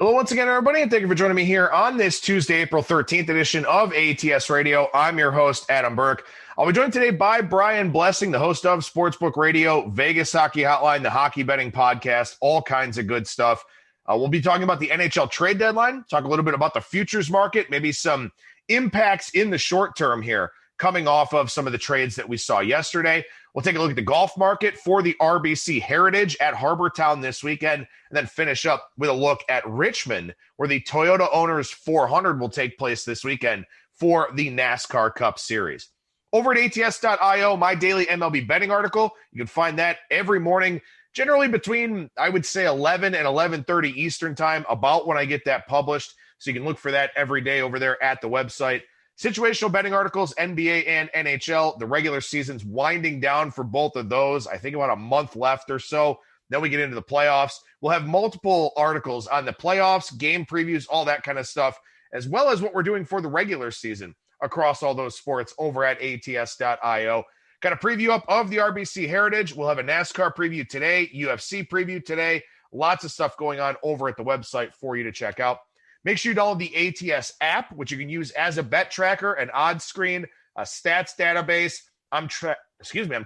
Hello once again, everybody, and thank you for joining me here on this Tuesday, April 13th edition of ATS Radio. I'm your host, Adam Burke. I'll be joined today by Brian Blessing, the host of Sportsbook Radio, Vegas Hockey Hotline, the Hockey Betting Podcast, all kinds of good stuff. We'll be talking about the NHL Trade Deadline, talk a little bit about the futures market, maybe some impacts in the short term here coming off of some of the trades that we saw yesterday. We'll take a look at the golf market for the RBC Heritage at Harbortown this weekend, and then finish up with a look at Richmond, where the Toyota Owners 400 will take place this weekend for the NASCAR Cup Series. Over at ATS.io, my daily MLB betting article, you can find that every morning, generally between, I would say, 11 and 11:30 Eastern time, about when I get that published. So you can look for that every day over there at the website. Situational betting articles, NBA and NHL. The regular season's winding down for both of those. I think about a month left or so. Then we get into the playoffs. We'll have multiple articles on the playoffs, game previews, all that kind of stuff, as well as what we're doing for the regular season across all those sports over at ATS.io. Got a preview up of the RBC Heritage. We'll have a NASCAR preview today, UFC preview today. Lots of stuff going on over at the website for you to check out. Make sure you download the ATS app, which you can use as a bet tracker, an odds screen, a stats database. I'm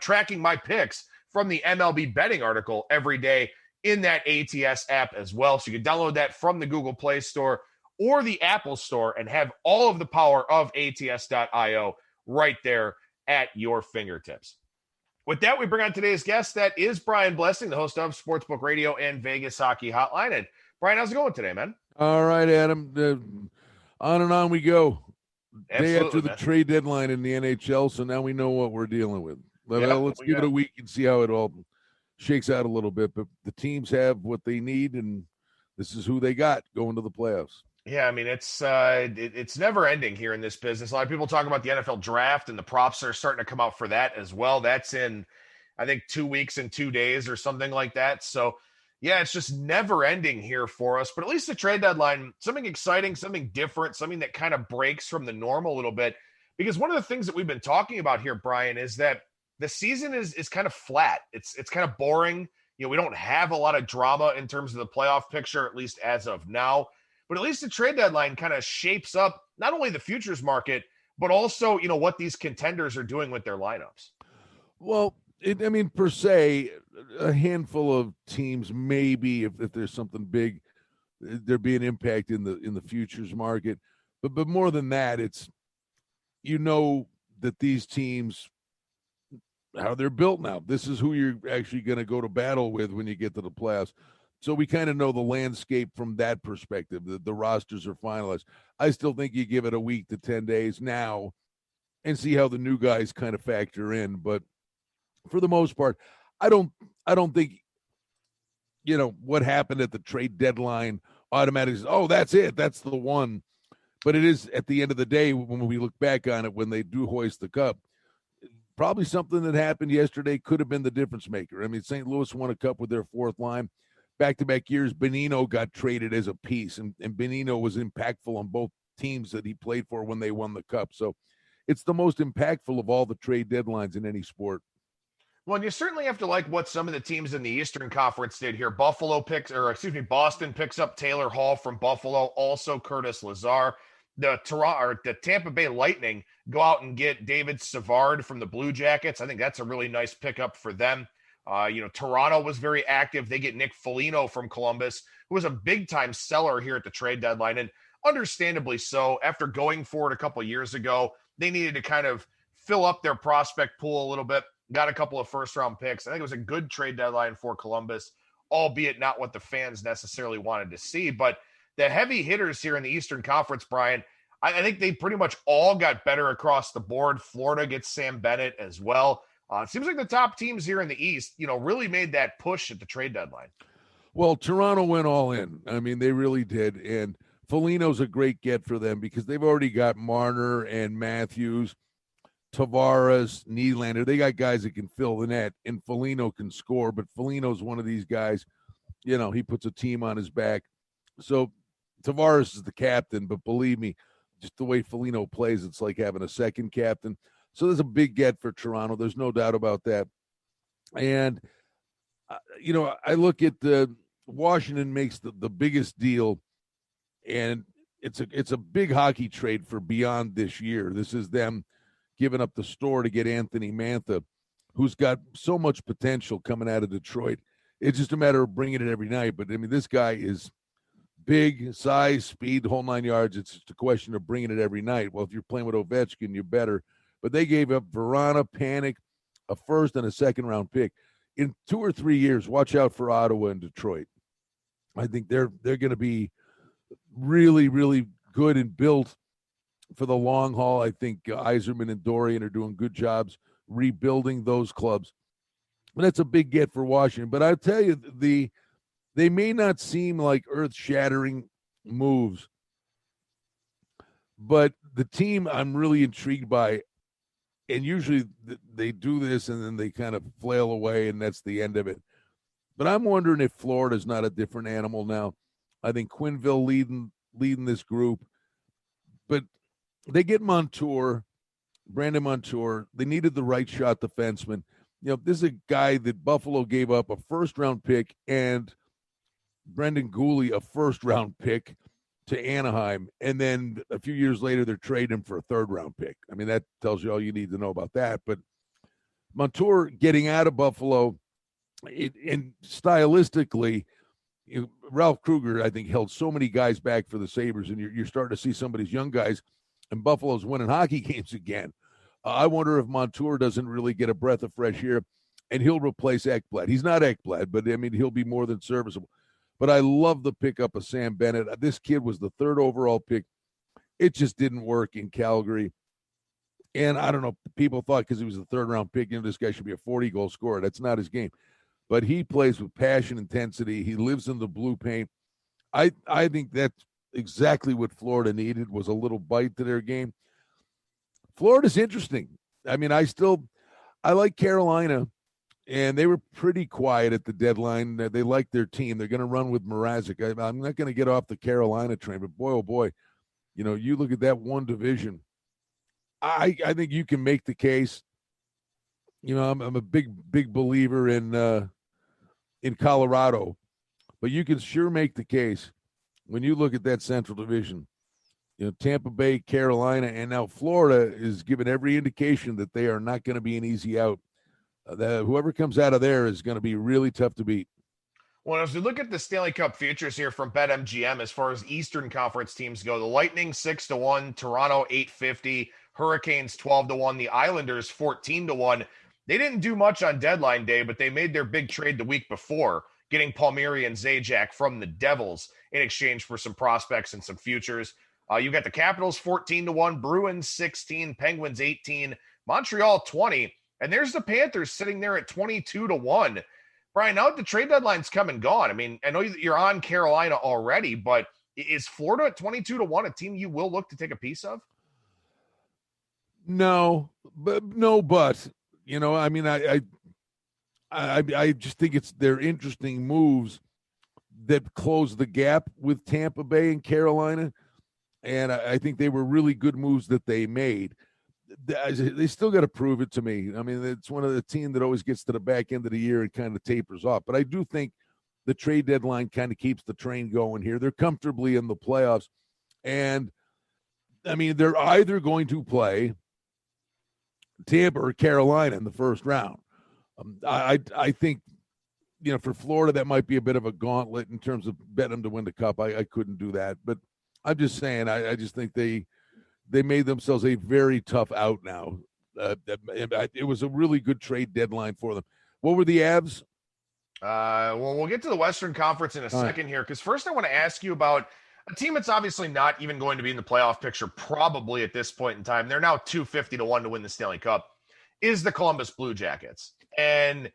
tracking my picks from the MLB betting article every day in that ATS app as well. So you can download that from the Google Play Store or the Apple Store and have all of the power of ATS.io right there at your fingertips. With that, we bring on today's guest. That is Brian Blessing, the host of Sportsbook Radio and Vegas Hockey Hotline. And Brian, how's it going today, man? All right, Adam. On and on we go. Absolutely, day after the trade deadline in the NHL, so now we know what we're dealing with. Let's give it a week and see how it all shakes out a little bit. But the teams have what they need, and this is who they got going to the playoffs. Yeah, I mean, it's never ending here in this business. A lot of people talk about the NFL draft, and the props are starting to come out for that as well. That's in, I think, 2 weeks and 2 days or something like that. So, yeah, it's just never ending here for us. But at least the trade deadline, something exciting, something different, something that kind of breaks from the norm a little bit. Because one of the things that we've been talking about here, Brian, is that the season is kind of flat. It's kind of boring. You know, we don't have a lot of drama in terms of the playoff picture, at least as of now. But at least the trade deadline kind of shapes up not only the futures market, but also, you know, what these contenders are doing with their lineups. Well, per se, a handful of teams, maybe if there's something big, there'd be an impact in the futures market. But more than that, it's, you know, that these teams, how they're built now. This is who you're actually going to go to battle with when you get to the playoffs. So we kind of know the landscape from that perspective. The rosters are finalized. I still think you give it a week to 10 days now and see how the new guys kind of factor in. But for the most part, I don't think, you know, what happened at the trade deadline automatically says, oh, that's it. That's the one. But it is, at the end of the day, when we look back on it, when they do hoist the cup, probably something that happened yesterday could have been the difference maker. I mean, St. Louis won a cup with their fourth line. Back-to-back years, Bonino got traded as a piece, and Bonino was impactful on both teams that he played for when they won the cup. So it's the most impactful of all the trade deadlines in any sport. Well, and you certainly have to like what some of the teams in the Eastern Conference did here. Boston picks up Taylor Hall from Buffalo, also Curtis Lazar. The Tampa Bay Lightning go out and get David Savard from the Blue Jackets. I think that's a really nice pickup for them. Toronto was very active. They get Nick Foligno from Columbus, who was a big-time seller here at the trade deadline, and understandably so. After going for it a couple of years ago, they needed to kind of fill up their prospect pool a little bit. Got a couple of first-round picks. I think it was a good trade deadline for Columbus, albeit not what the fans necessarily wanted to see. But the heavy hitters here in the Eastern Conference, Brian, I think they pretty much all got better across the board. Florida gets Sam Bennett as well. It seems like the top teams here in the East, you know, really made that push at the trade deadline. Well, Toronto went all in. I mean, they really did. And Foligno's a great get for them because they've already got Marner and Matthews, Tavares, Nylander. They got guys that can fill the net, and Foligno can score. But Foligno's one of these guys, you know, he puts a team on his back. So Tavares is the captain, but believe me, just the way Foligno plays, it's like having a second captain. So there's a big get for Toronto. There's no doubt about that. And, I look at Washington makes the biggest deal And it's a big hockey trade for beyond this year. This is them giving up the store to get Anthony Mantha, who's got so much potential coming out of Detroit. It's just a matter of bringing it every night. But, I mean, this guy is big, size, speed, the whole 9 yards. It's just a question of bringing it every night. Well, if you're playing with Ovechkin, you're better. But they gave up Verana, Panic, a first and a second-round pick. In 2 or 3 years, watch out for Ottawa and Detroit. I think they're going to be really, really good and built for the long haul. I think Yzerman and Dorian are doing good jobs rebuilding those clubs. But that's a big get for Washington. But I'll tell you, they may not seem like earth-shattering moves, but the team I'm really intrigued by, and usually they do this and then they kind of flail away and that's the end of it. But I'm wondering if Florida's not a different animal now. I think Quenneville leading this group. But they get Brandon Montour. They needed the right shot defenseman. You know, this is a guy that Buffalo gave up a first-round pick and Brendan Gooley a first-round pick to Anaheim. And then a few years later, they're trading him for a third-round pick. I mean, that tells you all you need to know about that. But Montour getting out of Buffalo, and stylistically, Ralph Kruger, I think, held so many guys back for the Sabres, and you're starting to see some of these young guys, and Buffalo's winning hockey games again. I wonder if Montour doesn't really get a breath of fresh air, and he'll replace Ekblad. He's not Ekblad, but, I mean, he'll be more than serviceable. But I love the pickup of Sam Bennett. This kid was the third overall pick. It just didn't work in Calgary. And I don't know, people thought because he was the third-round pick, this guy should be a 40-goal scorer. That's not his game. But he plays with passion, intensity. He lives in the blue paint. I think that's exactly what Florida needed, was a little bite to their game. Florida's interesting. I mean, I like Carolina, and they were pretty quiet at the deadline. They like their team. They're going to run with Mrazek. I'm not going to get off the Carolina train, but boy, oh boy, you look at that one division. I think you can make the case. I'm a big believer in Colorado, but you can sure make the case when you look at that Central Division. Tampa Bay, Carolina, and now Florida is given every indication that they are not going to be an easy out. Whoever comes out of there is going to be really tough to beat. Well, as we look at the Stanley Cup futures here from BetMGM, as far as Eastern Conference teams go, the Lightning 6-1, Toronto 850, Hurricanes 12-1, the Islanders 14-1. They didn't do much on deadline day, but they made their big trade the week before, getting Palmieri and Zajac from the Devils in exchange for some prospects and some futures. You got the Capitals 14-1, Bruins 16, Penguins 18, Montreal 20, and there's the Panthers sitting there at 22-1. Brian, now that the trade deadline's come and gone, I mean, I know you're on Carolina already, but is Florida at 22-1 a team you will look to take a piece of? No, but I mean, I just think they're interesting moves that close the gap with Tampa Bay and Carolina. And I think they were really good moves that they made. They still got to prove it to me. I mean, it's one of the team that always gets to the back end of the year and kind of tapers off. But I do think the trade deadline kind of keeps the train going here. They're comfortably in the playoffs. And, I mean, they're either going to play Tampa or Carolina in the first round. I think, for Florida, that might be a bit of a gauntlet in terms of betting them to win the cup. I couldn't do that. But I'm just saying, I just think they made themselves a very tough out now. It was a really good trade deadline for them. What were the Avs? Well, we'll get to the Western Conference in a second here, because first I want to ask you about a team that's obviously not even going to be in the playoff picture probably at this point in time. They're now 250-1 to win the Stanley Cup, is the Columbus Blue Jackets. And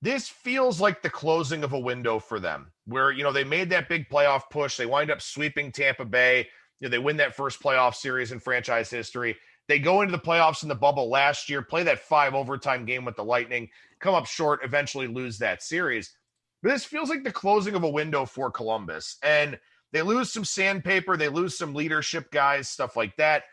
this feels like the closing of a window for them where, they made that big playoff push. They wind up sweeping Tampa Bay. They win that first playoff series in franchise history. They go into the playoffs in the bubble last year, play that 5 overtime game with the Lightning, come up short, eventually lose that series. But this feels like the closing of a window for Columbus. And they lose some sandpaper. They lose some leadership guys, stuff like that.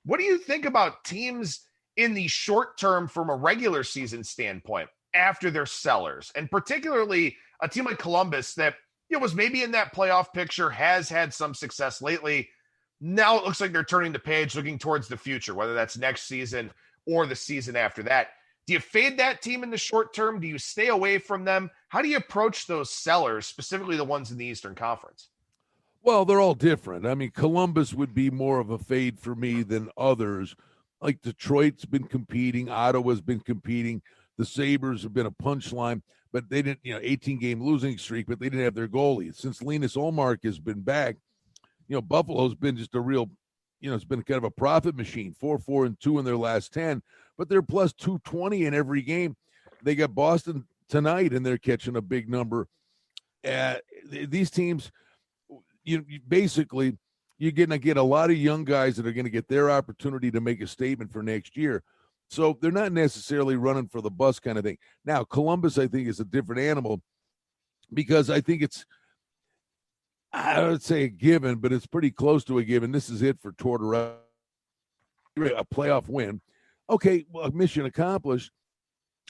What do you think about teams in the short term from a regular season standpoint after they're sellers? And particularly a team like Columbus that was maybe in that playoff picture, has had some success lately. Now it looks like they're turning the page, looking towards the future, whether that's next season or the season after that. Do you fade that team in the short term? Do you stay away from them? How do you approach those sellers, specifically the ones in the Eastern Conference? Well, they're all different. I mean, Columbus would be more of a fade for me than others. Like Detroit's been competing, Ottawa's been competing, the Sabres have been a punchline, but they didn't, 18-game losing streak, but they didn't have their goalie. Since Linus Ullmark has been back, Buffalo's been just a real, it's been kind of a profit machine, 4-4-2 in their last 10, but they're plus 220 in every game. They got Boston tonight, and they're catching a big number. These teams, you're going to get a lot of young guys that are going to get their opportunity to make a statement for next year. So they're not necessarily running for the bus kind of thing. Now, Columbus, I think, is a different animal because I think I would say a given, but it's pretty close to a given. This is it for Tortorella, a playoff win. Okay, well, mission accomplished.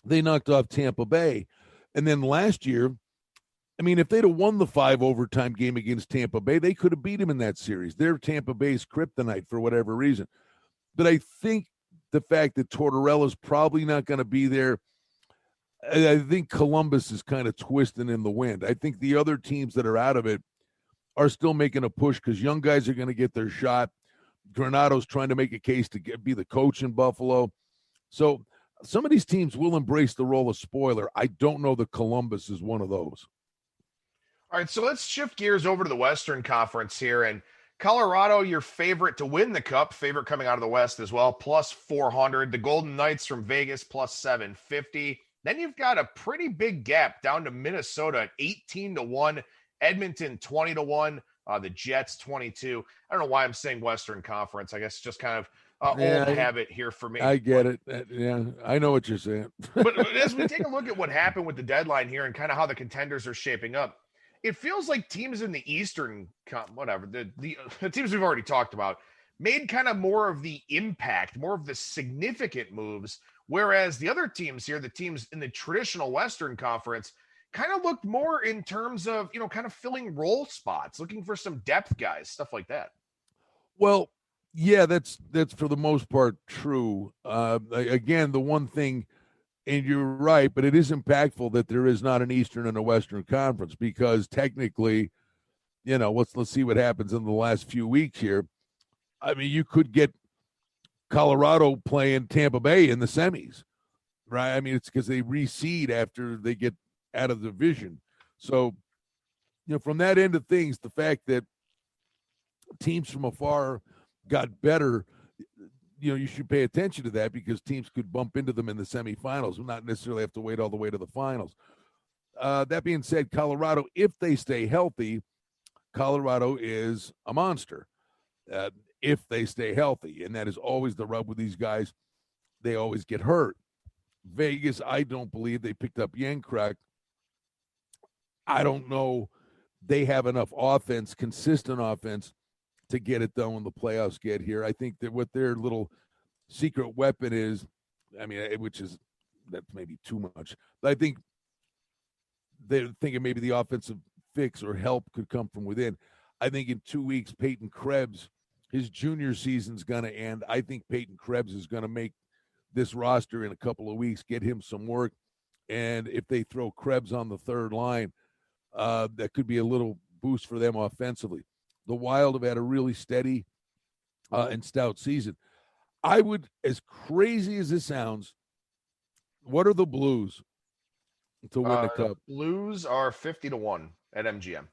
They knocked off Tampa Bay. And then last year, if they'd have won the 5 overtime game against Tampa Bay, they could have beat them in that series. They're Tampa Bay's kryptonite for whatever reason. But I think the fact that Tortorella's probably not going to be there, I think Columbus is kind of twisting in the wind. I think the other teams that are out of it are still making a push because young guys are going to get their shot. Granato's trying to make a case to be the coach in Buffalo. So some of these teams will embrace the role of spoiler. I don't know that Columbus is one of those. All right, so let's shift gears over to the Western Conference here. And Colorado, your favorite to win the Cup, favorite coming out of the West as well, plus 400. The Golden Knights from Vegas, plus 750. Then you've got a pretty big gap down to Minnesota at 18-1, Edmonton 20-1, the Jets 22. I don't know why I'm saying Western Conference. I guess just kind of old habit here for me. I get it. Yeah, I know what you're saying. but as we take a look at what happened with the deadline here and kind of how the contenders are shaping up, it feels like teams in the Eastern, the teams we've already talked about, made kind of more of the impact, more of the significant moves, whereas the other teams here, the teams in the traditional Western Conference, kind of looked more in terms of, kind of filling role spots, looking for some depth guys, stuff like that. Well, yeah, that's for the most part true. Again, the one thing, and you're right, but it is impactful that there is not an Eastern and a Western Conference because technically, let's see what happens in the last few weeks here. I mean, you could get Colorado playing Tampa Bay in the semis, right? I mean, it's because they reseed after they get out of the division. So, from that end of things, the fact that teams from afar got better, you should pay attention to that because teams could bump into them in the semifinals and not necessarily have to wait all the way to the finals. That being said, Colorado, if they stay healthy, Colorado is a monster. If they stay healthy, and that is always the rub with these guys. They always get hurt. Vegas, I don't believe they picked up Yankruk. I don't know they have enough offense, consistent offense, to get it done when the playoffs get here. I think that what their little secret weapon is, that's maybe too much, but I think they're thinking maybe the offensive fix or help could come from within. I think in 2 weeks, Peyton Krebs, his junior season's going to end. I think Peyton Krebs is going to make this roster in a couple of weeks, get him some work. And if they throw Krebs on the third line, that could be a little boost for them offensively. The Wild have had a really steady and stout season. I would, as crazy as this sounds, what are the Blues to win the Cup? Blues are 50-1 at MGM.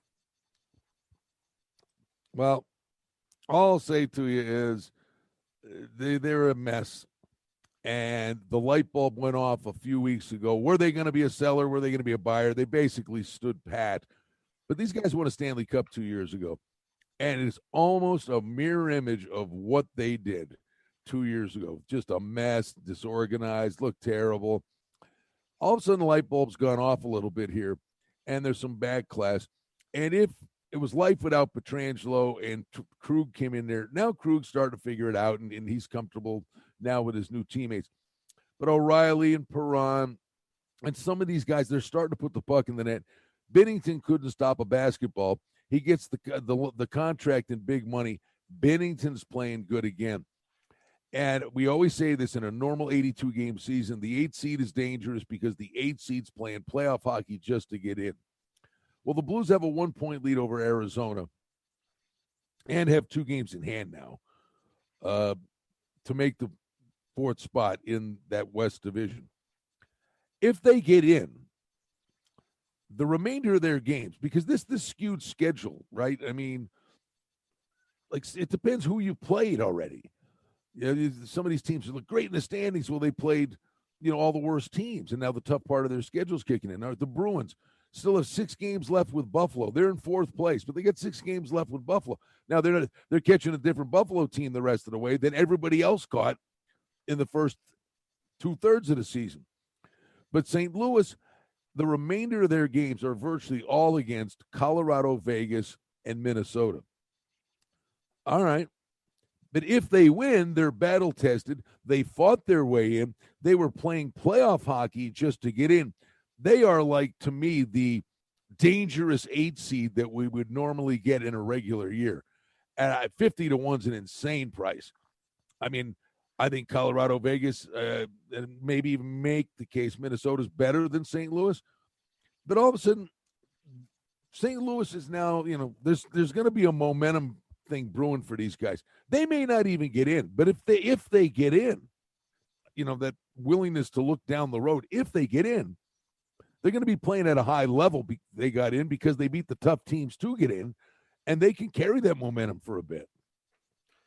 Well, all I'll say to you is they're a mess. And the light bulb went off a few weeks ago. Were they going to be a seller? Were they going to be a buyer? They basically stood pat. But these guys won a Stanley Cup 2 years ago. And it's almost a mirror image of what they did 2 years ago. Just a mess, disorganized, looked terrible. All of a sudden, the light bulb's gone off a little bit here, and there's some backlash. And if it was life without Pietrangelo and Krug came in there, now Krug's starting to figure it out, and he's comfortable now with his new teammates. But O'Reilly and Perron and some of these guys, they're starting to put the puck in the net. Binnington couldn't stop a basketball. He gets the contract and big money. Binnington's playing good again. And we always say this in a normal 82-game season, the 8 seed is dangerous because the 8 seed's playing playoff hockey just to get in. Well, the Blues have a 1-point lead over Arizona and have 2 games in hand now to make the 4th spot in that West Division. If they get in, the remainder of their games, because this skewed schedule, right? I mean, like, it depends who you played already. Some of these teams look great in the standings. Well, they played, all the worst teams, and now the tough part of their schedule's kicking in. Now, the Bruins still have 6 games left with Buffalo. They're in 4th place, but they got 6 games left with Buffalo. Now they're catching a different Buffalo team the rest of the way than everybody else caught in the first 2/3 of the season. But St. Louis, the remainder of their games are virtually all against Colorado, Vegas, and Minnesota. All right. But if they win, they're battle-tested. They fought their way in. They were playing playoff hockey just to get in. They are, like, to me, the dangerous 8 seed that we would normally get in a regular year. And 50 to 1's an insane price. I mean, I think Colorado, Vegas, and maybe even make the case Minnesota's better than St. Louis. But all of a sudden, St. Louis is now, there's going to be a momentum thing brewing for these guys. They may not even get in, but if they get in, that willingness to look down the road, if they get in, they're going to be playing at a high level. They got in because they beat the tough teams to get in, and they can carry that momentum for a bit.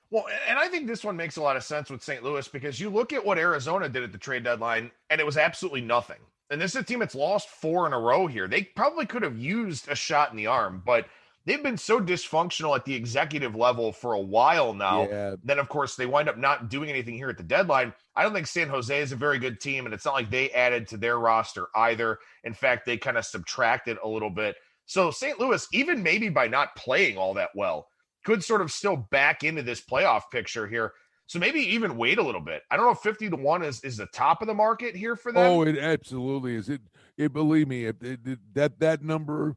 Well, and I think this one makes a lot of sense with St. Louis because you look at what Arizona did at the trade deadline, and it was absolutely nothing. And this is a team that's lost 4 in a row here. They probably could have used a shot in the arm, but they've been so dysfunctional at the executive level for a while now. Yeah. Then, of course, they wind up not doing anything here at the deadline. I don't think San Jose is a very good team, and it's not like they added to their roster either. In fact, they kind of subtracted a little bit. So St. Louis, even maybe by not playing all that well, could sort of still back into this playoff picture here. So maybe even wait a little bit. I don't know if 50 to 1 is the top of the market here for them. Oh, it absolutely is. It believe me, that number,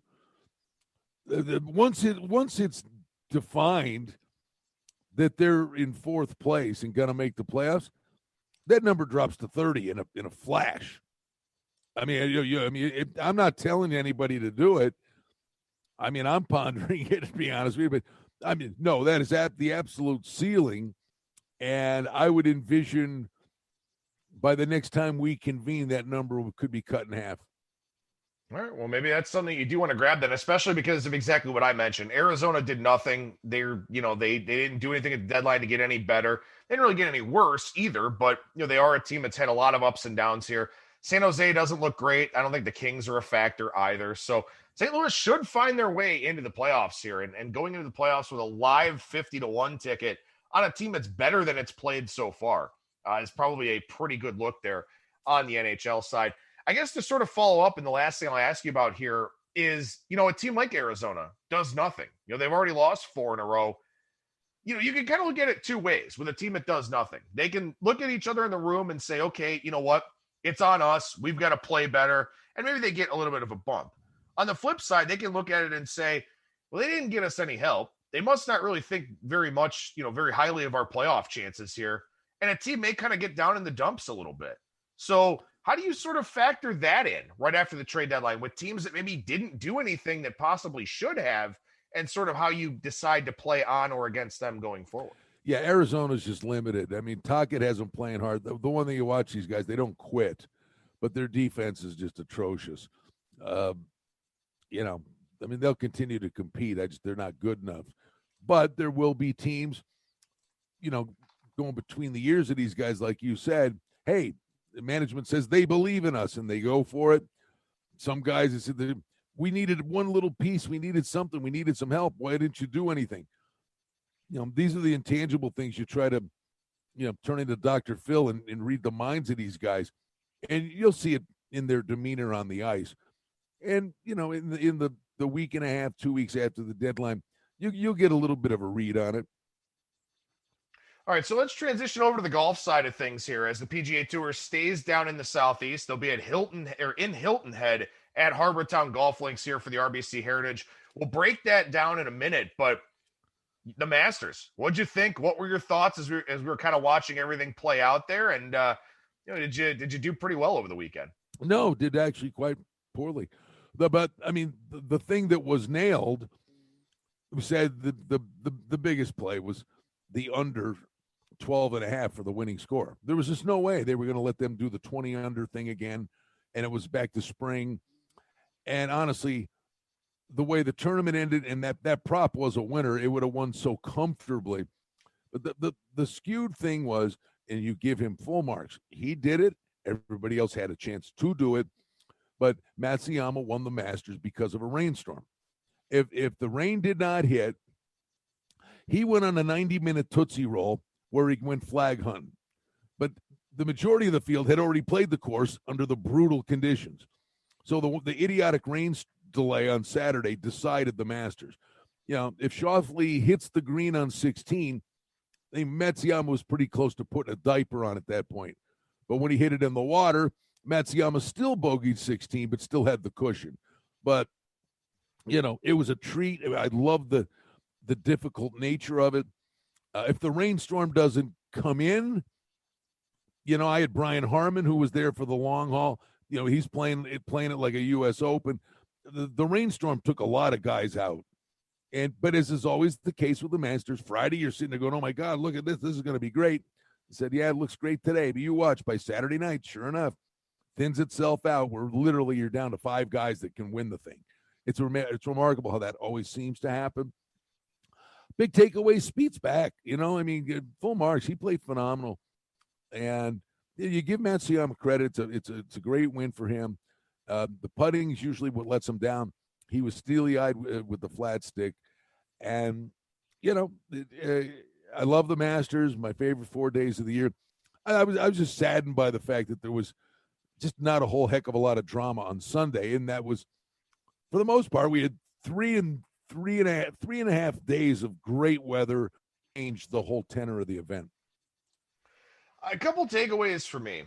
once it's defined that they're in 4th place and going to make the playoffs, that number drops to 30 in a flash. I mean, I'm not telling anybody to do it. I mean, I'm pondering it, to be honest with you, but I mean, no, that is at the absolute ceiling. And I would envision by the next time we convene, that number could be cut in half. All right. Well, maybe that's something you do want to grab then, especially because of exactly what I mentioned. Arizona did nothing. They didn't do anything at the deadline to get any better. They didn't really get any worse either, but they are a team that's had a lot of ups and downs here. San Jose doesn't look great. I don't think the Kings are a factor either. So St. Louis should find their way into the playoffs here, and going into the playoffs with a live 50 to 1 ticket on a team that's better than it's played so far is probably a pretty good look there on the NHL side. I guess to sort of follow up, and the last thing I'll ask you about here is, a team like Arizona does nothing. They've already lost 4 in a row. You can kind of look at it 2 ways with a team that does nothing. They can look at each other in the room and say, okay, you know what? It's on us. We've got to play better. And maybe they get a little bit of a bump. On the flip side, they can look at it and say, well, they didn't get us any help. They must not really think very much, very highly of our playoff chances here. And a team may kind of get down in the dumps a little bit. So how do you sort of factor that in right after the trade deadline with teams that maybe didn't do anything that possibly should have, and sort of how you decide to play on or against them going forward? Yeah, Arizona's just limited. I mean, Tocchet has them playing hard. The one thing you watch these guys, they don't quit, but their defense is just atrocious. They'll continue to compete. They're not good enough. But there will be teams, going between the years of these guys, like you said, hey, the management says they believe in us and they go for it. Some guys said, we needed one little piece. We needed something. We needed some help. Why didn't you do anything? These are the intangible things you try to, turn into Dr. Phil and read the minds of these guys. And you'll see it in their demeanor on the ice. And, in the week and a half, 2 weeks after the deadline, you'll get a little bit of a read on it. All right, so let's transition over to the golf side of things here as the PGA Tour stays down in the Southeast. They'll be at Hilton Head at Harbortown Golf Links here for the RBC Heritage. We'll break that down in a minute, but the Masters, what'd you think? What were your thoughts as we were kind of watching everything play out there? And did you do pretty well over the weekend? No, did actually quite poorly. But I mean, the thing that was nailed, we said the biggest play was the under 12.5 for the winning score. There was just no way they were going to let them do the 20 under thing again, and it was back to spring. And honestly, the way the tournament ended and that prop was a winner, it would have won so comfortably. But the skewed thing was, and you give him full marks. He did it. Everybody else had a chance to do it. But Matsuyama won the Masters because of a rainstorm. If the rain did not hit, he went on a 90-minute Tootsie Roll where he went flag hunting. But the majority of the field had already played the course under the brutal conditions. So the idiotic rain delay on Saturday decided the Masters. You know, if Schauffele hits the green on 16, I think Matsuyama was pretty close to putting a diaper on at that point. But when he hit it in the water, Matsuyama still bogeyed 16, but still had the cushion. But, you know, it was a treat. I love the difficult nature of it. If the rainstorm doesn't come in, you know, I had Brian Harmon, who was there for the long haul. You know, he's playing it like a U.S. Open. The rainstorm took a lot of guys out. But as is always the case with the Masters, Friday you're sitting there going, oh, my God, look at this. This is going to be great. I said, yeah, it looks great today. But you watch, by Saturday night, sure enough, thins itself out where literally you're down to 5 guys that can win the thing. It's remarkable how that always seems to happen. Big takeaway, Spieth's back. You know, I mean, full marks. He played phenomenal. And you give Matsuyama credit. It's a great win for him. The putting is usually what lets him down. He was steely-eyed with the flat stick. And, you know, I love the Masters, my favorite 4 days of the year. I was just saddened by the fact that there was just not a whole heck of a lot of drama on Sunday. And that was, for the most part, we had three and a half days of great weather, changed the whole tenor of the event. A couple takeaways for me.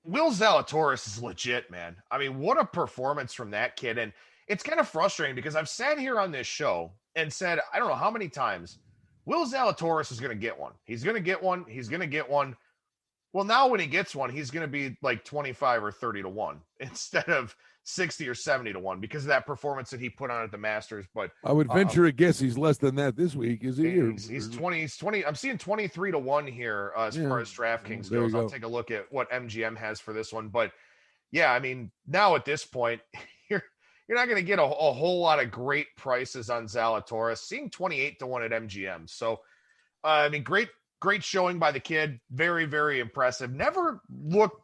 Will Zalatoris is legit, man. I mean, what a performance from that kid. And it's kind of frustrating because I've sat here on this show and said, I don't know how many times, Will Zalatoris is going to get one. He's going to get one. He's going to get one. Well, now when he gets one, he's going to be like 25 or 30 to 1 instead of 60 or 70 to 1 because of that performance that he put on at the Masters. But I would venture a guess he's less than that this week. Is he? He's 20. I'm seeing 23 to 1 here as far as DraftKings goes. I'll take a look at what MGM has for this one. But yeah, I mean, now at this point, you're not going to get a whole lot of great prices on Zalatoris. Seeing 28 to 1 at MGM. So, I mean, great showing by the kid. Very, very impressive. Never looked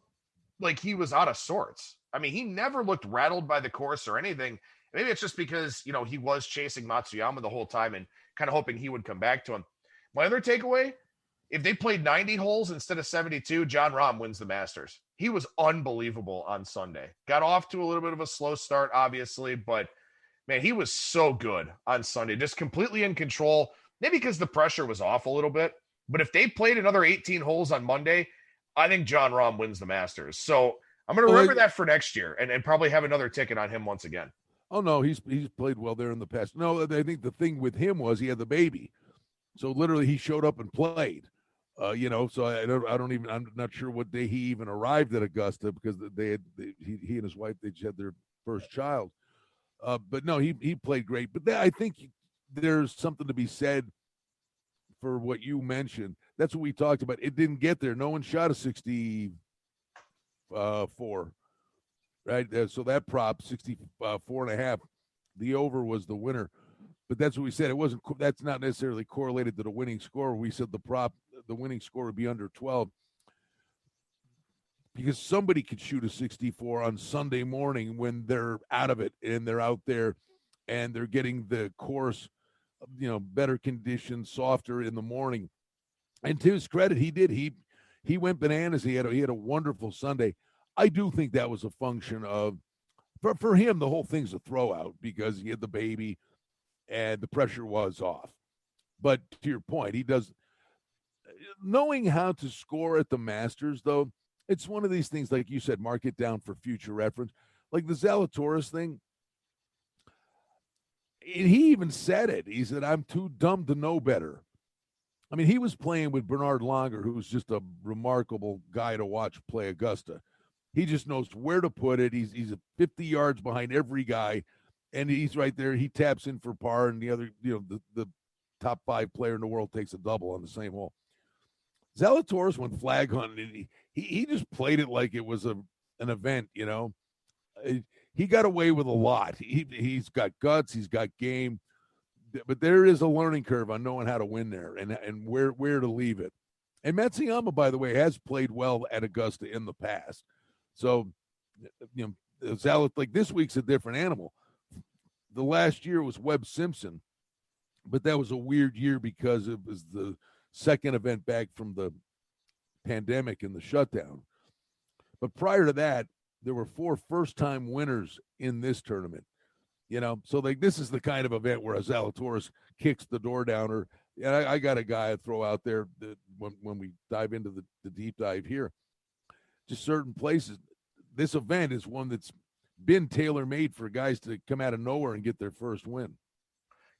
like he was out of sorts. I mean, he never looked rattled by the course or anything. Maybe it's just because, you know, he was chasing Matsuyama the whole time and kind of hoping he would come back to him. My other takeaway, if they played 90 holes instead of 72, Jon Rahm wins the Masters. He was unbelievable on Sunday. Got off to a little bit of a slow start, obviously, but, man, he was so good on Sunday. Just completely in control, maybe because the pressure was off a little bit. But if they played another 18 holes on Monday, I think Jon Rahm wins the Masters. So I'm going to remember that for next year and probably have another ticket on him once again. Oh, no, he's played well there in the past. No, I think the thing with him was he had the baby. So literally he showed up and played. You know, so I'm not sure what day he even arrived at Augusta because he and his wife, they just had their first child. But no, he played great. But I think there's something to be said for what you mentioned. That's what we talked about. It didn't get there. No one shot a 64, right? So that prop 64.5, the over was the winner. But that's what we said. That's not necessarily correlated to the winning score. We said the winning score would be under 12 because somebody could shoot a 64 on Sunday morning when they're out of it and they're out there and they're getting the course, you know, better conditions, softer in the morning. And to his credit, he did. He went bananas. He had a wonderful Sunday. I do think that was a function of, for him, the whole thing's a throwout because he had the baby and the pressure was off. But to your point, he does. Knowing how to score at the Masters, though, it's one of these things, like you said, mark it down for future reference. like the Zalatoris thing, he even said it. He said, I'm too dumb to know better. I mean, he was playing with Bernard Langer, who's just a remarkable guy to watch play Augusta. He just knows where to put it. He's 50 yards behind every guy, and he's right there. He taps in for par, and the other, the top 5 player in the world takes a double on the same hole. Zalatoris went flag hunting. He just played it like it was an event, He got away with a lot. He's got guts. He's got game. But there is a learning curve on knowing how to win there and where to leave it. And Matsuyama, by the way, has played well at Augusta in the past. So, like this week's a different animal. The last year was Webb Simpson, but that was a weird year because it was the second event back from the pandemic and the shutdown. But prior to that, there were 4 first-time winners in this tournament. So like this is the kind of event where a Zalatoris kicks the door down. And I got a guy I throw out there that when we dive into the deep dive here. Just certain places. This event is one that's been tailor-made for guys to come out of nowhere and get their first win.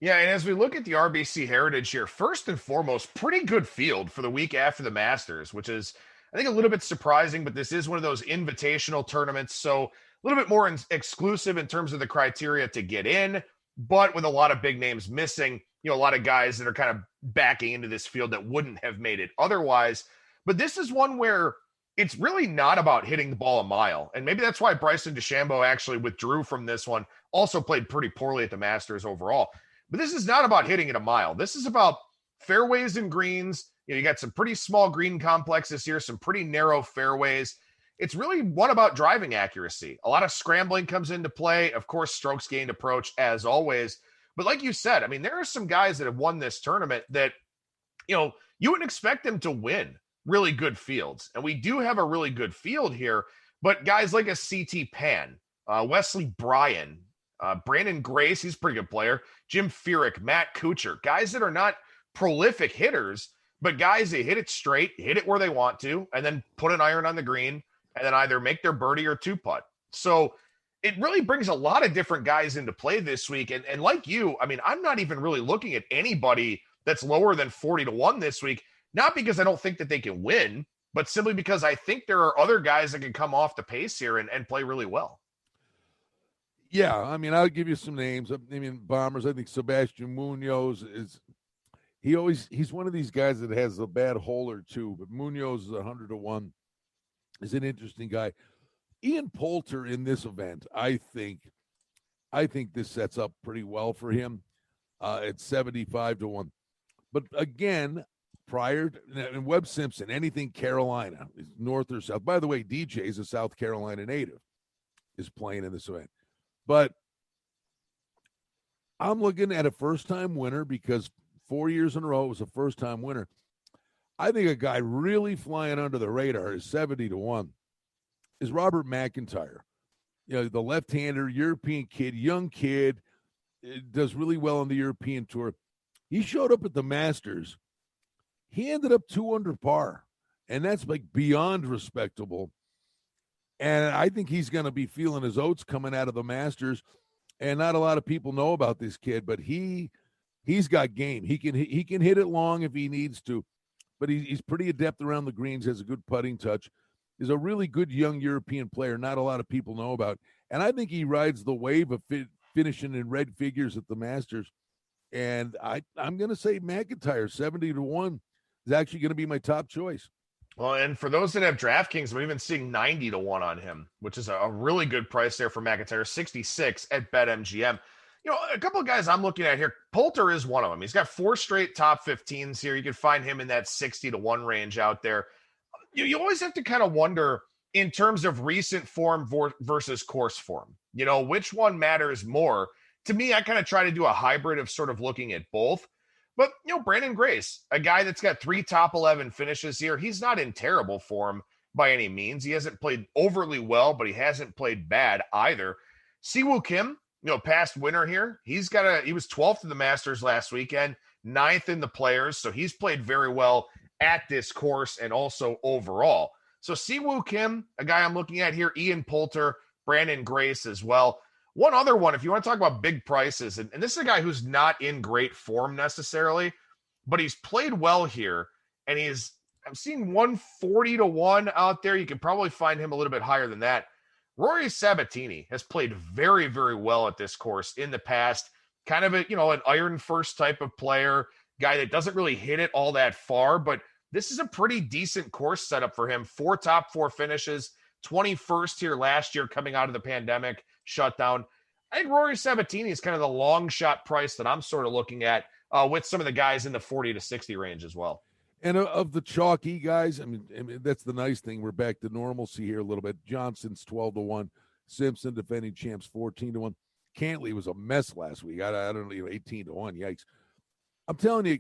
Yeah, and as we look at the RBC Heritage here, first and foremost, pretty good field for the week after the Masters, which is, I think, a little bit surprising, but this is one of those invitational tournaments, so a little bit more exclusive in terms of the criteria to get in, but with a lot of big names missing, a lot of guys that are kind of backing into this field that wouldn't have made it otherwise. But this is one where it's really not about hitting the ball a mile. And maybe that's why Bryson DeChambeau actually withdrew from this one, also played pretty poorly at the Masters overall. But this is not about hitting it a mile. This is about fairways and greens. You got some pretty small green complexes here, some pretty narrow fairways. It's really one about driving accuracy. A lot of scrambling comes into play. Of course, strokes gained approach as always. But like you said, I mean, there are some guys that have won this tournament that, you wouldn't expect them to win really good fields. And we do have a really good field here, but guys like a CT Pan, Wesley Bryan, Brandon Grace, he's a pretty good player, Jim Furyk, Matt Kuchar, guys that are not prolific hitters, but guys that hit it straight, hit it where they want to, and then put an iron on the green, and then either make their birdie or 2-putt. So it really brings a lot of different guys into play this week. And like you, I mean, I'm not even really looking at anybody that's lower than 40-1 this week, not because I don't think that they can win, but simply because I think there are other guys that can come off the pace here and play really well. Yeah, I mean, I'll give you some names. I mean, Bombers, I think Sebastian Munoz he's one of these guys that has a bad hole or two, but Munoz is 100-1. Is an interesting guy. Ian Poulter in this event, I think this sets up pretty well for him at 75-1. But again, and Webb Simpson, anything Carolina, north or south. By the way, DJ is a South Carolina native, is playing in this event. But I'm looking at a first-time winner because 4 years in a row it was a first-time winner. I think a guy really flying under the radar is 70-1 is Robert McIntyre. The left-hander, European kid, young kid, does really well on the European tour. He showed up at the Masters. He ended up 2 under par, and that's like beyond respectable. And I think he's going to be feeling his oats coming out of the Masters. And not a lot of people know about this kid, but he's got game. He can hit it long if he needs to, but he's pretty adept around the greens, has a good putting touch. Is a really good young European player not a lot of people know about. And I think he rides the wave of finishing in red figures at the Masters. And I'm going to say McIntyre, 70-1, is actually going to be my top choice. Well, and for those that have DraftKings, we're even seeing 90-1 on him, which is a really good price there for McIntyre, 66 at BetMGM. A couple of guys I'm looking at here, Poulter is one of them. He's got 4 straight top 15s here. You can find him in that 60-1 range out there. You always have to kind of wonder in terms of recent form versus course form, which one matters more. To me, I kind of try to do a hybrid of sort of looking at both. But, Brandon Grace, a guy that's got 3 top 11 finishes here, he's not in terrible form by any means. He hasn't played overly well, but he hasn't played bad either. Siwoo Kim, past winner here. He was 12th in the Masters last weekend, 9th in the Players, so he's played very well at this course and also overall. So Siwoo Kim, a guy I'm looking at here, Ian Poulter, Brandon Grace as well. One other one, if you want to talk about big prices, and this is a guy who's not in great form necessarily, but he's played well here, and I'm seeing 140-1 out there. You can probably find him a little bit higher than that. Rory Sabatini has played very, very well at this course in the past. Kind of an iron first type of player, guy that doesn't really hit it all that far, but this is a pretty decent course setup for him. 4 top 4 finishes, 21st here last year coming out of the pandemic shutdown. I think Rory Sabatini is kind of the long shot price that I'm sort of looking at with some of the guys in the 40 to 60 range as well. And of the chalky guys, I mean, that's the nice thing. We're back to normalcy here a little bit. Johnson's 12-1. Simpson, defending champs, 14-1. Cantley was a mess last week. I don't know, 18-1. Yikes. I'm telling you,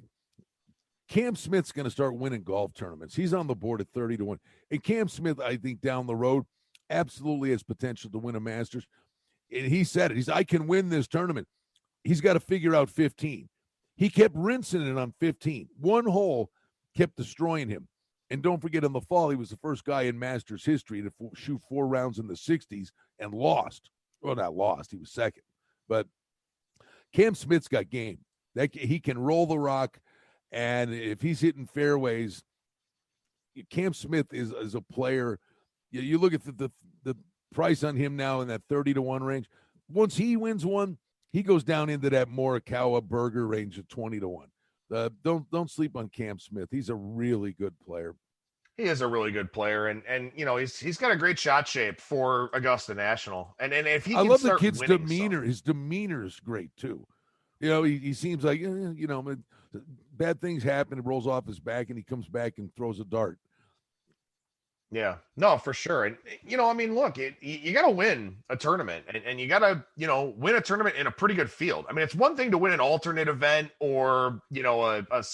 Cam Smith's going to start winning golf tournaments. He's on the board at 30-1. And Cam Smith, I think, down the road, absolutely has potential to win a Masters. And he said it. I can win this tournament. He's got to figure out 15. He kept rinsing it on 15. One hole kept destroying him. And don't forget, in the fall, he was the first guy in Masters history to shoot 4 rounds in the 60s and lost. Well, not lost. He was second. But Cam Smith's got game. He can roll the rock, and if he's hitting fairways, Cam Smith is a player. You look at the price on him now in that 30-1 range. Once he wins one, he goes down into that Morikawa Berger range of 20-1. Don't sleep on Cam Smith. He's a really good player. He is a really good player, and he's got a great shot shape for Augusta National. And if he, I love the kid's demeanor. His demeanor is great too. He seems like bad things happen. It rolls off his back, and he comes back and throws a dart. Yeah, no, for sure. And look, you got to win a tournament, and you got to win a tournament in a pretty good field. I mean, it's one thing to win an alternate event or a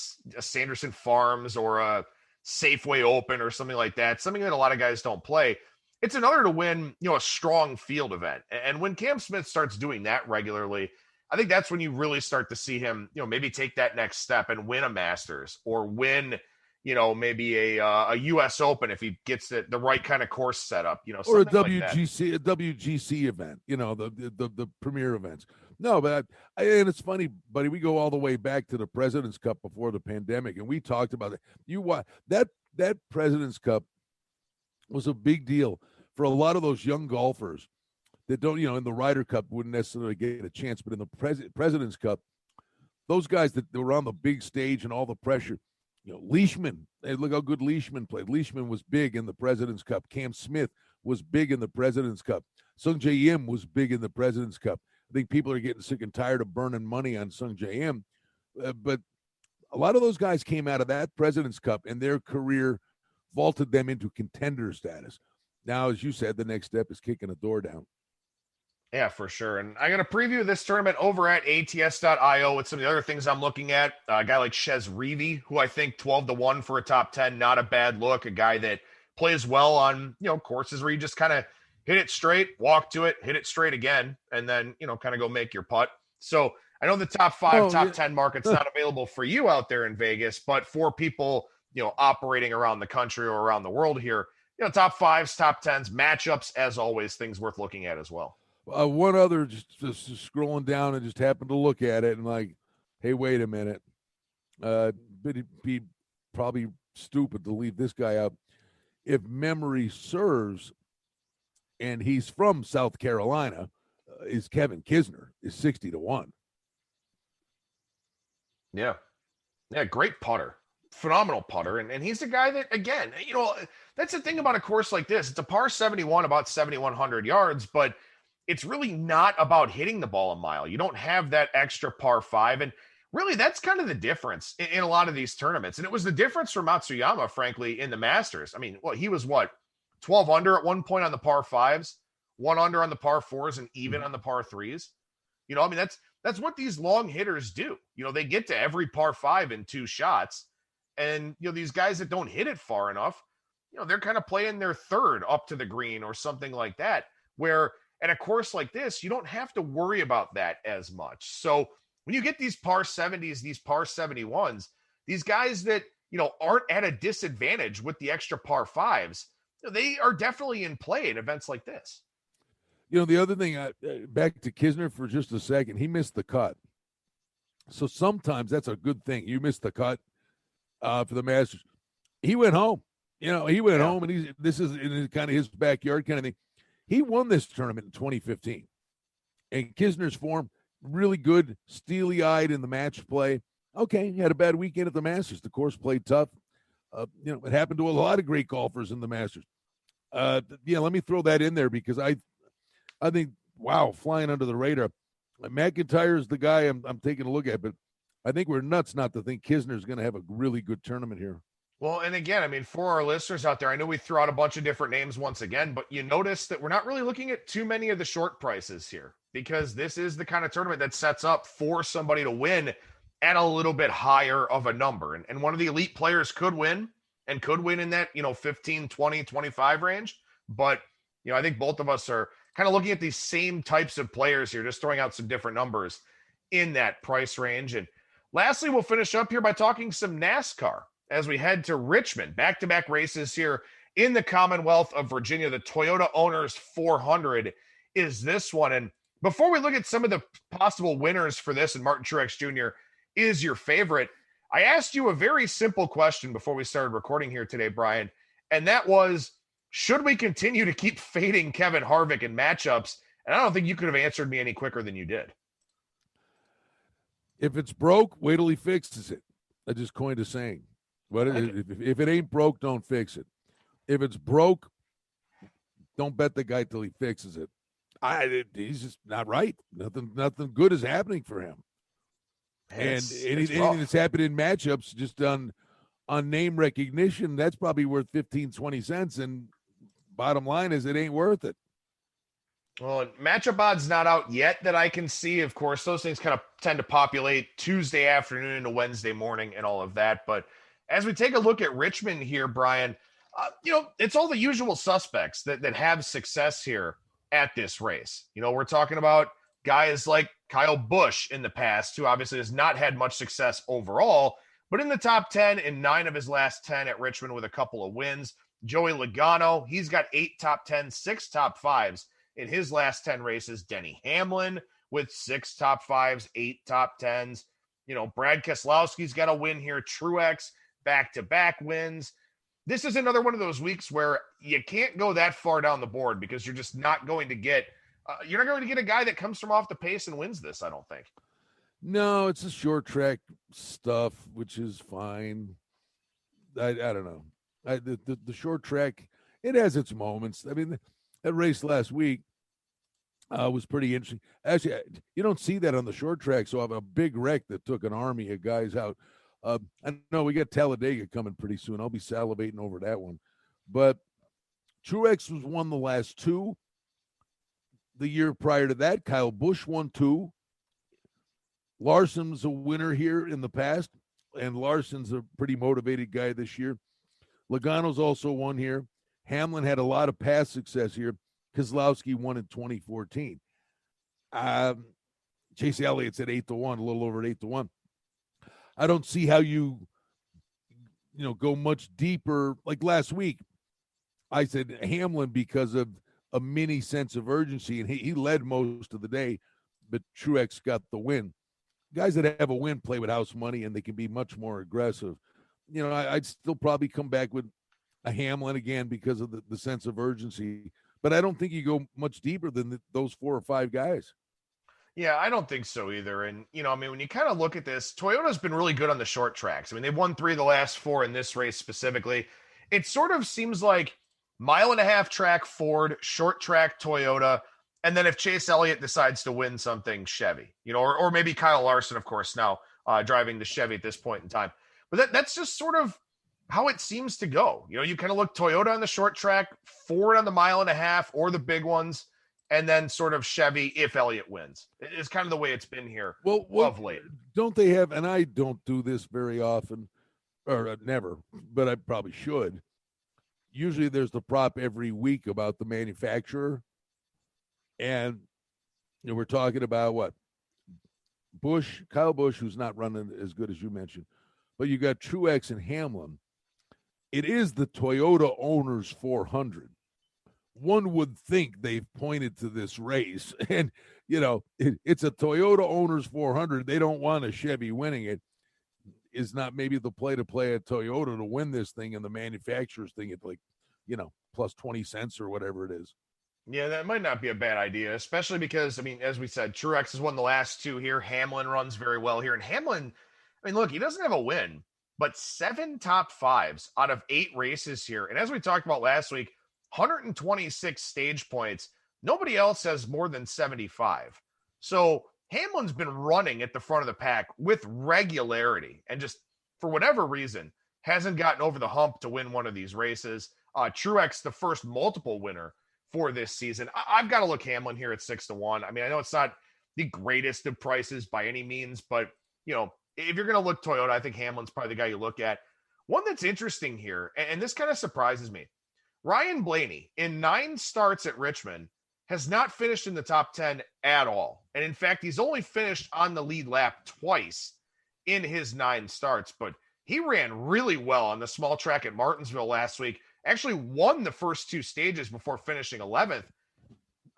Sanderson Farms or a Safeway Open or something like that, something that a lot of guys don't play. It's another to win a strong field event. And when Cam Smith starts doing that regularly, I think that's when you really start to see him maybe take that next step and win a Masters or win maybe a U.S. Open if he gets the right kind of course set up, or a WGC, like a WGC event, the premier events. No, but and it's funny, buddy. We go all the way back to the President's Cup before the pandemic, and we talked about it. That President's Cup was a big deal for a lot of those young golfers that don't, in the Ryder Cup wouldn't necessarily get a chance, but in the President's Cup, those guys that were on the big stage and all the pressure. Leishman, hey, look how good Leishman played. Leishman was big in the President's Cup. Cam Smith was big in the President's Cup. Sung J M was big in the President's Cup. I think people are getting sick and tired of burning money on Sung J M. But a lot of those guys came out of that President's Cup, and their career vaulted them into contender status. Now, as you said, the next step is kicking a door down. Yeah, for sure. And I'm going to preview this tournament over at ATS.io with some of the other things I'm looking at. A guy like Chez Reavie, who I think 12-1 for a top 10, not a bad look. A guy that plays well on, courses where you just kind of hit it straight, walk to it, hit it straight again, and then, kind of go make your putt. So I know the top 10 market's not available for you out there in Vegas, but for people, operating around the country or around the world here, top 5s, top 10s, matchups, as always, things worth looking at as well. One other, just scrolling down and just happened to look at it and like, hey, wait a minute. But it'd be probably stupid to leave this guy out. If memory serves, and he's from South Carolina, is Kevin Kisner, is 60-1. Yeah. Yeah, great putter. Phenomenal putter. And he's a guy that, again, that's the thing about a course like this. It's a par 71, about 7,100 yards, but it's really not about hitting the ball a mile. You don't have that extra par 5. And really, that's kind of the difference in a lot of these tournaments. And it was the difference for Matsuyama, frankly, in the Masters. I mean, he was 12 under at one point on the par 5s, 1 under on the par 4s, and even on the par 3s. That's what these long hitters do. They get to every par 5 in 2 shots. And, these guys that don't hit it far enough, they're kind of playing their third up to the green or something like that, where at a course like this, you don't have to worry about that as much. So when you get these par 70s, these par 71s, these guys that, aren't at a disadvantage with the extra par 5s, they are definitely in play in events like this. The other thing, back to Kisner for just a second, he missed the cut. So sometimes that's a good thing. You missed the cut for the Masters. He went home. He went home, and this is in kind of his backyard kind of thing. He won this tournament in 2015. And Kisner's form, really good, steely-eyed in the match play. Okay, he had a bad weekend at the Masters. The course played tough. It happened to a lot of great golfers in the Masters. Let me throw that in there because I think, wow, flying under the radar. McIntyre is the guy I'm taking a look at, but I think we're nuts not to think Kisner's going to have a really good tournament here. Well, and again, for our listeners out there, I know we threw out a bunch of different names once again, but you notice that we're not really looking at too many of the short prices here because this is the kind of tournament that sets up for somebody to win at a little bit higher of a number. And one of the elite players could win in that, 15, 20, 25 range. But, I think both of us are kind of looking at these same types of players here, just throwing out some different numbers in that price range. And lastly, we'll finish up here by talking some NASCAR as we head to Richmond. Back-to-back races here in the Commonwealth of Virginia. The Toyota Owners 400 is this one. And before we look at some of the possible winners for this, and Martin Truex Jr. is your favorite, I asked you a very simple question before we started recording here today, Brian, and that was, should we continue to keep fading Kevin Harvick in matchups? And I don't think you could have answered me any quicker than you did. If it's broke, wait till he fixes it. I just coined a saying. But if it ain't broke, don't fix it. If it's broke, don't bet the guy till he fixes it. He's just not right. Nothing good is happening for him. And anything that's happened in matchups just on name recognition, that's probably worth 15, 20 cents. And bottom line is it ain't worth it. Well, matchup odds not out yet that I can see. Of course, those things kind of tend to populate Tuesday afternoon into Wednesday morning and all of that. But as we take a look at Richmond here, Brian, it's all the usual suspects that have success here at this race. We're talking about guys like Kyle Busch in the past, who obviously has not had much success overall, but in the top 10 in 9 of his last 10 at Richmond with a couple of wins. Joey Logano, he's got 8 top 10, 6 top 5s in his last 10 races. Denny Hamlin with 6 top 5s, 8 top 10s. Brad Keselowski's got a win here. Truex, back-to-back wins. This is another one of those weeks where you can't go that far down the board because you're just not going to get a guy that comes from off the pace and wins this, I don't think. No, it's a short track stuff, which is fine. I don't know. The short track, it has its moments. That race last week was pretty interesting. Actually, you don't see that on the short track, so I have a big wreck that took an army of guys out. I know we got Talladega coming pretty soon. I'll be salivating over that one. But Truex was won the last 2. The year prior to that, Kyle Busch won 2. Larson's a winner here in the past, and Larson's a pretty motivated guy this year. Logano's also won here. Hamlin had a lot of past success here. Keselowski won in 2014. Chase Elliott's at 8-1, a little over 8-1. I don't see how you go much deeper. Like last week, I said Hamlin because of a mini sense of urgency, and he led most of the day, but Truex got the win. Guys that have a win play with house money, and they can be much more aggressive. I'd still probably come back with a Hamlin again because of the sense of urgency, but I don't think you go much deeper than those 4 or 5 guys. Yeah, I don't think so either. And, when you kind of look at this, Toyota's been really good on the short tracks. They've won 3 of the last 4 in this race specifically. It sort of seems like 1.5-mile track Ford, short track Toyota, and then if Chase Elliott decides to win something, Chevy, or maybe Kyle Larson, of course, now driving the Chevy at this point in time. But that's just sort of how it seems to go. You kind of look Toyota on the short track, Ford on the 1.5 mile or the big ones, and then sort of Chevy if Elliott wins. It's kind of the way it's been here of late. Don't they have, and I don't do this very often, or never, but I probably should. Usually there's the prop every week about the manufacturer. And we're talking about what? Kyle Busch, who's not running as good as you mentioned. But you got Truex and Hamlin. It is the Toyota Owners 400. one would think they've pointed to this race, and it's a Toyota Owners 400. They don't want a Chevy winning it. Is not maybe the play to play at Toyota to win this thing, and the manufacturer's thing at plus 20 cents or whatever it is. Yeah, that might not be a bad idea, especially because, as we said, Truex has won the last two here. Hamlin runs very well here. And Hamlin, look, he doesn't have a win, but 7 top 5s out of 8 races here. And as we talked about last week, 126 stage points. Nobody else has more than 75. So Hamlin's been running at the front of the pack with regularity and just, for whatever reason, hasn't gotten over the hump to win one of these races. Truex, the first multiple winner for this season. I've got to look Hamlin here at 6-1. I know it's not the greatest of prices by any means, but if you're going to look Toyota, I think Hamlin's probably the guy you look at. One that's interesting here, and this kind of surprises me, Ryan Blaney, in 9 starts at Richmond, has not finished in the top 10 at all. And in fact, he's only finished on the lead lap twice in his 9 starts, but he ran really well on the small track at Martinsville last week. Actually won the first 2 stages before finishing 11th.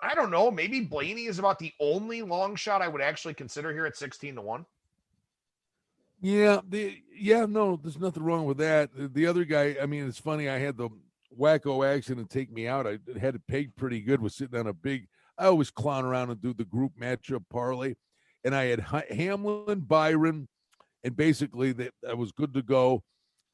I don't know. Maybe Blaney is about the only long shot I would actually consider here at 16-1. Yeah. No, there's nothing wrong with that. The other guy, it's funny. I had the wacko accident take me out. I had it pegged pretty good. Was sitting on I always clown around and do the group matchup parlay. And I had Hamlin, Byron, and basically I was good to go.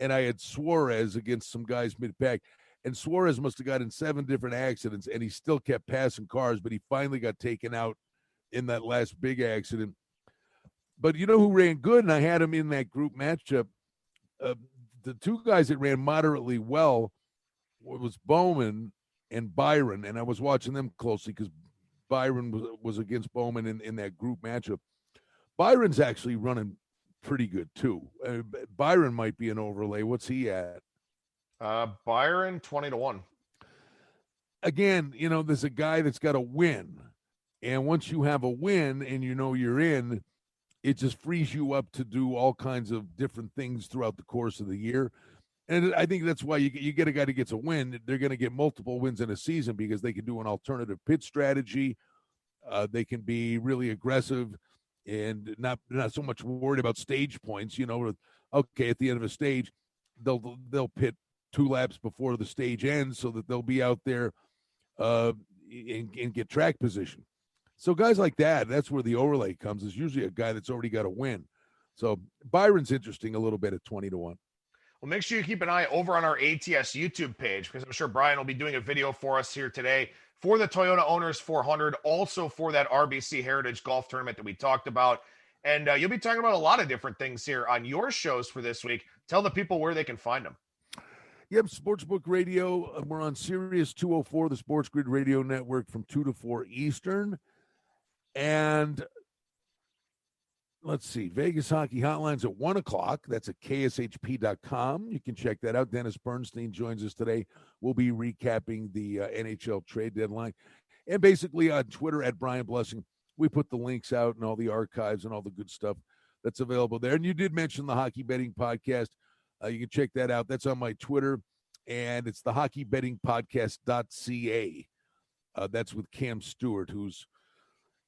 And I had Suarez against some guys mid-pack. And Suarez must have got in 7 different accidents, and he still kept passing cars, but he finally got taken out in that last big accident. But you know who ran good, and I had him in that group matchup? The 2 guys that ran moderately well was Bowman and Byron, and I was watching them closely because Byron was against Bowman in that group matchup. Byron's actually running pretty good too. Byron might be an overlay. What's he at? Byron 20-1. Again, there's a guy that's got a win, and once you have a win and you're in, it just frees you up to do all kinds of different things throughout the course of the year. And I think that's why you get a guy that gets a win. They're going to get multiple wins in a season because they can do an alternative pit strategy. They can be really aggressive and not so much worried about stage points. Okay, at the end of a stage, they'll pit 2 laps before the stage ends so that they'll be out there and get track position. So guys like that, that's where the overlay comes. Is usually a guy that's already got a win. So Byron's interesting a little bit at 20-1. Well, make sure you keep an eye over on our ATS YouTube page because I'm sure Brian will be doing a video for us here today for the Toyota Owners 400, also for that RBC Heritage golf tournament that we talked about. And you'll be talking about a lot of different things here on your shows for this week. Tell the people where they can find them. Yep, Sportsbook Radio. We're on Sirius 204, the Sports Grid Radio Network, from 2 to 4 Eastern. And let's see, Vegas Hockey Hotline's at 1 o'clock. That's at kshp.com. You can check that out. Dennis Bernstein joins us today. We'll be recapping the NHL Trade Deadline. And basically on Twitter at Brian Blessing, we put the links out and all the archives and all the good stuff that's available there. And you did mention the Hockey Betting Podcast. You can check that out. That's on my Twitter, and it's the hockeybettingpodcast.ca. That's with Cam Stewart,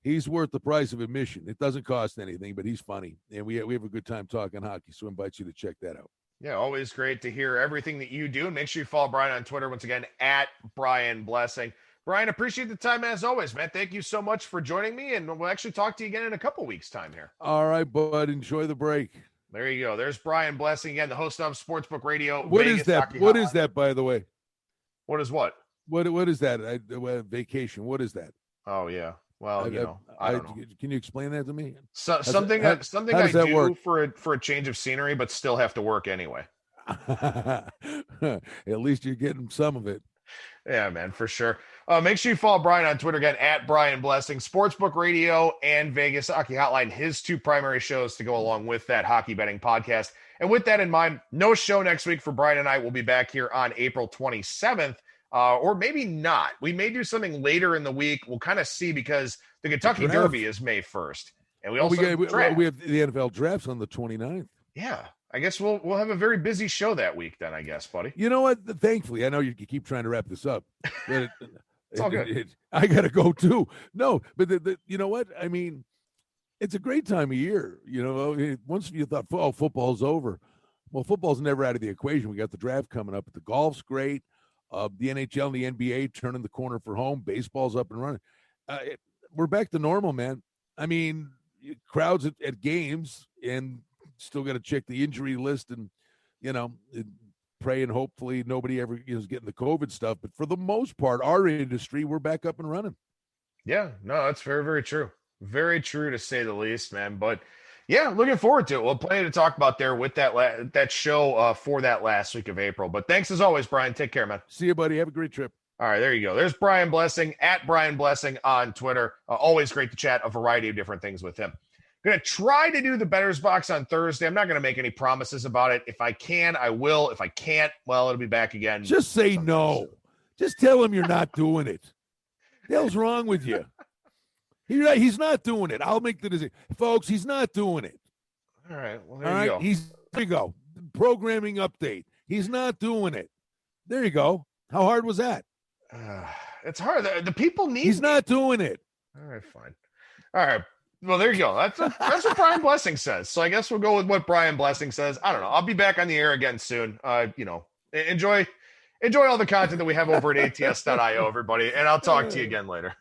he's worth the price of admission. It doesn't cost anything, but he's funny, and we have a good time talking hockey, so I invite you to check that out. Yeah, always great to hear everything that you do. And make sure you follow Brian on Twitter, once again, at Brian Blessing. Brian, appreciate the time as always, man. Thank you so much for joining me, and we'll actually talk to you again in a couple weeks' time here. All right, bud. Enjoy the break. There you go. There's Brian Blessing again, the host of Sportsbook Radio. What is that? What is that, by the way? What is what? What is that? Vacation. What is that? Oh yeah. Well, I don't know. Can you explain that to me? Something I do for a change of scenery, but still have to work anyway. At least you're getting some of it. Yeah, man, for sure. Make sure you follow Brian on Twitter again, at Brian Blessing, Sportsbook Radio and Vegas Hockey Hotline, his 2 primary shows to go along with that hockey betting podcast. And with that in mind, no show next week for Brian and I. We'll be back here on April 27th, or maybe not. We may do something later in the week. We'll kind of see because the Kentucky Derby is May 1st. And we also we have the NFL drafts on the 29th. Yeah. I guess we'll have a very busy show that week then, I guess, buddy. You know what? Thankfully, I know you keep trying to wrap this up. But it's all good. I got to go too. No, but you know what? I mean, it's a great time of year. Once you thought, football's over. Well, football's never out of the equation. We got the draft coming up. The golf's great. The NHL and the NBA turning the corner for home. Baseball's up and running. We're back to normal, man. I mean, crowds at games, and still got to check the injury list and, pray and hopefully nobody ever is getting the COVID stuff. But for the most part, our industry, we're back up and running. Yeah, no, that's very, very true. Very true to say the least, man. But yeah, looking forward to it. We'll plenty to talk about there with that show for that last week of April. But thanks as always, Brian. Take care, man. See you, buddy. Have a great trip. All right, there you go. There's Brian Blessing at Brian Blessing on Twitter. Always great to chat a variety of different things with him. Going to try to do the Bettor's Box on Thursday. I'm not going to make any promises about it. If I can, I will. If I can't, well, it'll be back again. Just say no. Just tell him you're not doing it. The hell's wrong with you? He's not doing it. I'll make the decision. Folks, he's not doing it. All right. Well, there you go. There you go. Programming update. He's not doing it. There you go. How hard was that? It's hard. The people need He's not doing it. All right, fine. All right. Well, there you go. That's what Brian Blessing says. So I guess we'll go with what Brian Blessing says. I don't know. I'll be back on the air again soon. Enjoy all the content that we have over at ats.io, everybody. And I'll talk to you again later.